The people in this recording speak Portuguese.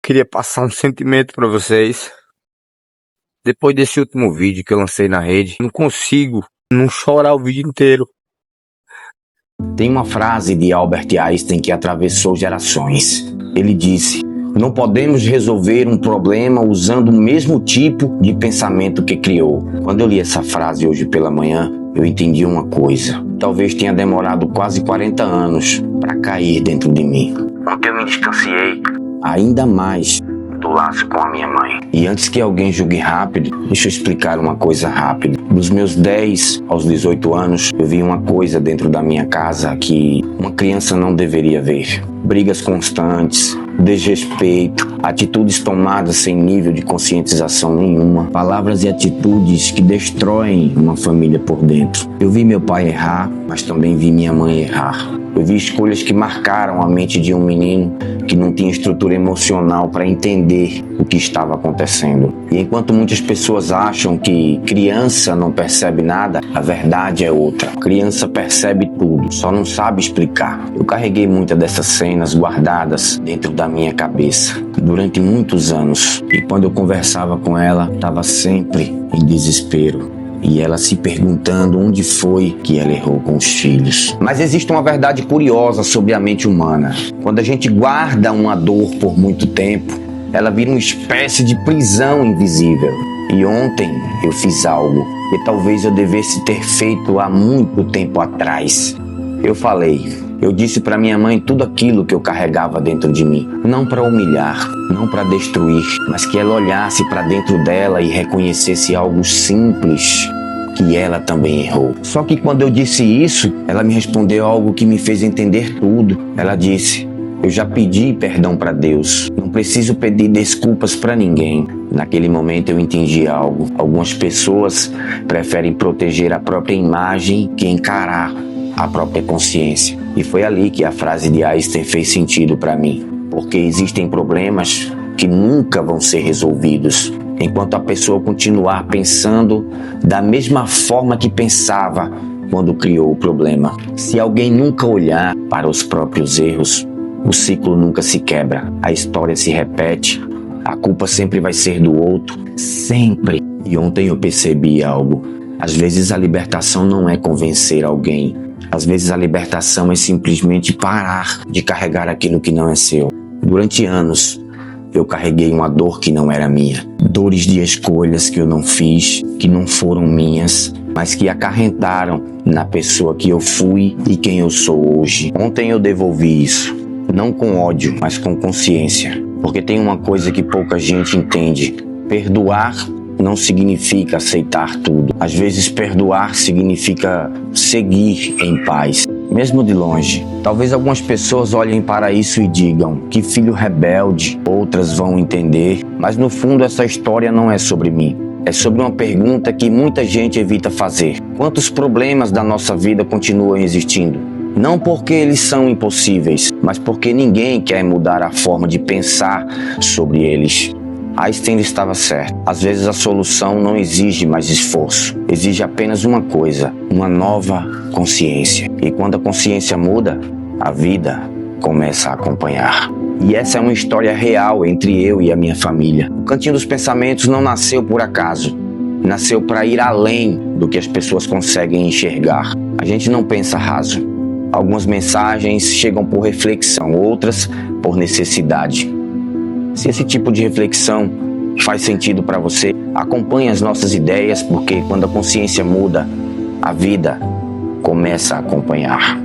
Queria passar um sentimento pra vocês. Depois desse último vídeo que eu lancei na rede, não consigo não chorar o vídeo inteiro. Tem uma frase de Albert Einstein que atravessou gerações. Ele disse: não podemos resolver um problema usando o mesmo tipo de pensamento que criou. Quando eu li essa frase hoje pela manhã, eu entendi uma coisa. Talvez tenha demorado quase 40 anos para cair dentro de mim. Ontem eu me distanciei ainda mais do laço com a minha mãe. E antes que alguém julgue rápido, deixa eu explicar uma coisa rápida. Dos meus 10 aos 18 anos, eu vi uma coisa dentro da minha casa que uma criança não deveria ver. Brigas constantes, desrespeito, atitudes tomadas sem nível de conscientização nenhuma, palavras e atitudes que destroem uma família por dentro. Eu vi meu pai errar, mas também vi minha mãe errar. Eu vi escolhas que marcaram a mente de um menino que não tinha estrutura emocional para entender o que estava acontecendo. E enquanto muitas pessoas acham que criança não percebe nada, a verdade é outra. Criança percebe tudo, só não sabe explicar. Eu carreguei muitas dessas cenas guardadas dentro da minha cabeça durante muitos anos. E quando eu conversava com ela, estava sempre em desespero. E ela se perguntando onde foi que ela errou com os filhos. Mas existe uma verdade curiosa sobre a mente humana. Quando a gente guarda uma dor por muito tempo, ela vira uma espécie de prisão invisível. E ontem eu fiz algo que talvez eu devesse ter feito há muito tempo atrás. Eu disse para minha mãe tudo aquilo que eu carregava dentro de mim. Não para humilhar, não para destruir, mas que ela olhasse para dentro dela e reconhecesse algo simples, que ela também errou. Só que quando eu disse isso, ela me respondeu algo que me fez entender tudo. Ela disse: eu já pedi perdão para Deus, não preciso pedir desculpas para ninguém. Naquele momento eu entendi algo. Algumas pessoas preferem proteger a própria imagem que encarar a própria consciência. E foi ali que a frase de Einstein fez sentido para mim. Porque existem problemas que nunca vão ser resolvidos enquanto a pessoa continuar pensando da mesma forma que pensava quando criou o problema. Se alguém nunca olhar para os próprios erros, o ciclo nunca se quebra. A história se repete. A culpa sempre vai ser do outro. Sempre. E ontem eu percebi algo. Às vezes a libertação não é convencer alguém. Às vezes a libertação é simplesmente parar de carregar aquilo que não é seu. Durante anos, eu carreguei uma dor que não era minha. Dores de escolhas que eu não fiz, que não foram minhas, mas que acarretaram na pessoa que eu fui e quem eu sou hoje. Ontem eu devolvi isso, não com ódio, mas com consciência. Porque tem uma coisa que pouca gente entende. Perdoar não significa aceitar tudo. Às vezes perdoar significa seguir em paz, mesmo de longe. Talvez algumas pessoas olhem para isso e digam: que filho rebelde. Outras vão entender, mas no fundo essa história não é sobre mim. É sobre uma pergunta que muita gente evita fazer: quantos problemas da nossa vida continuam existindo? Não porque eles são impossíveis, mas porque ninguém quer mudar a forma de pensar sobre eles. Einstein estava certo. Às vezes a solução não exige mais esforço. Exige apenas uma coisa: uma nova consciência. E quando a consciência muda, a vida começa a acompanhar. E essa é uma história real entre eu e a minha família. O Cantinho dos Pensamentos não nasceu por acaso. Nasceu para ir além do que as pessoas conseguem enxergar. A gente não pensa raso. Algumas mensagens chegam por reflexão, outras por necessidade. Se esse tipo de reflexão faz sentido para você, acompanhe as nossas ideias, porque quando a consciência muda, a vida começa a acompanhar.